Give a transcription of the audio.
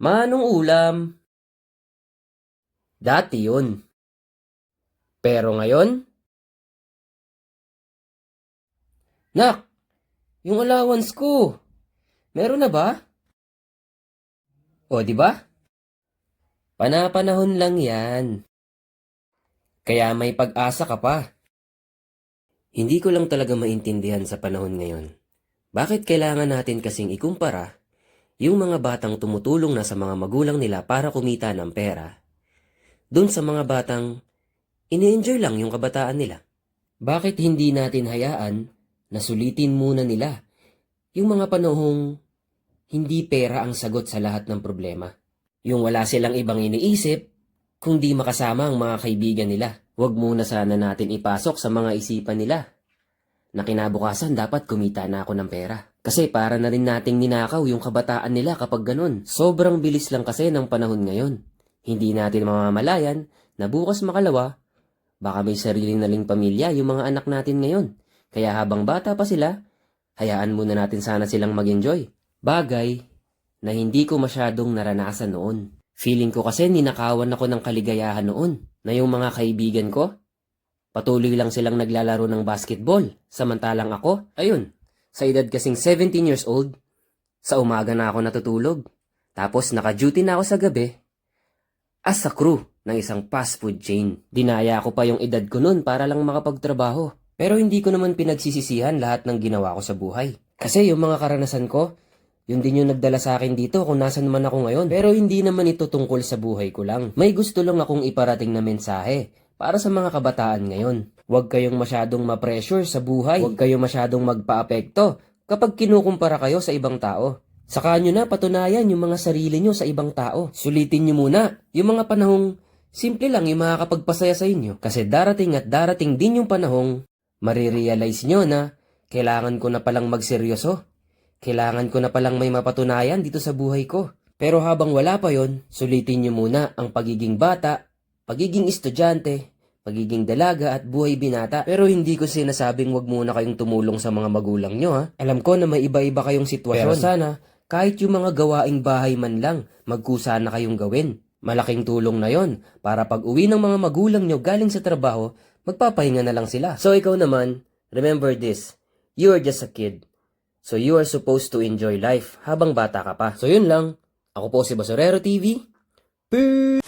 Manong ulam? Dati yun. Pero ngayon? Nak, yung allowance ko. Meron na ba? O, di ba? Panapanahon lang yan. Kaya may pag-asa ka pa. Hindi ko lang talaga maintindihan sa panahon ngayon. Bakit kailangan natin kasing ikumpara yung mga batang tumutulong na sa mga magulang nila para kumita ng pera dun sa mga batang ini-enjoy lang yung kabataan nila? Bakit hindi natin hayaan na sulitin muna nila yung mga panahong hindi pera ang sagot sa lahat ng problema? Yung wala silang ibang iniisip kung di makasama ang mga kaibigan nila. Huwag muna sana natin ipasok sa mga isipan nila na kinabukasan dapat kumita na ako ng pera. Kasi para na rin nating ninakaw yung kabataan nila kapag ganun. Sobrang bilis lang kasi ng panahon ngayon. Hindi natin mamamalayan na bukas makalawa, baka may sariling naling pamilya yung mga anak natin ngayon. Kaya habang bata pa sila, hayaan muna natin sana silang mag-enjoy. Bagay na hindi ko masyadong naranasan noon. Feeling ko kasi ninakawan ako ng kaligayahan noon na yung mga kaibigan ko, patuloy lang silang naglalaro ng basketball. Samantalang ako, ayun, sa edad kasing 17 years old, sa umaga na ako natutulog. Tapos naka-duty na ako sa gabi as a crew ng isang fast food chain. Dinaya ko pa yung edad ko noon para lang makapagtrabaho. Pero hindi ko naman pinagsisisihan lahat ng ginawa ko sa buhay. Kasi yung mga karanasan ko, yun din yung nagdala sa akin dito kung nasan man ako ngayon. Pero hindi naman ito tungkol sa buhay ko lang. May gusto lang akong iparating na mensahe para sa mga kabataan ngayon. Huwag kayong masyadong ma-pressure sa buhay. Huwag kayong masyadong magpa-apekto kapag kinukumpara kayo sa ibang tao. Saka nyo na patunayan yung mga sarili nyo sa ibang tao. Sulitin nyo muna yung mga panahong simple lang yung makakapagpasaya sa inyo. Kasi darating at darating din yung panahong marirealize nyo na kailangan ko na palang magseryoso. Kailangan ko na palang may mapatunayan dito sa buhay ko. Pero habang wala pa yon, sulitin nyo muna ang pagiging bata, pagiging estudyante, pagiging dalaga at buhay binata. Pero hindi ko sinasabing wag muna kayong tumulong sa mga magulang nyo ha. Alam ko na may iba-iba kayong sitwasyon. Pero sana, kahit yung mga gawaing bahay man lang, magkusa na kayong gawin. Malaking tulong na yon para pag uwi ng mga magulang nyo galing sa trabaho, magpapahinga na lang sila. So ikaw naman, remember this, you are just a kid. So you are supposed to enjoy life habang bata ka pa. So yun lang, ako po si Basurero TV. Peace!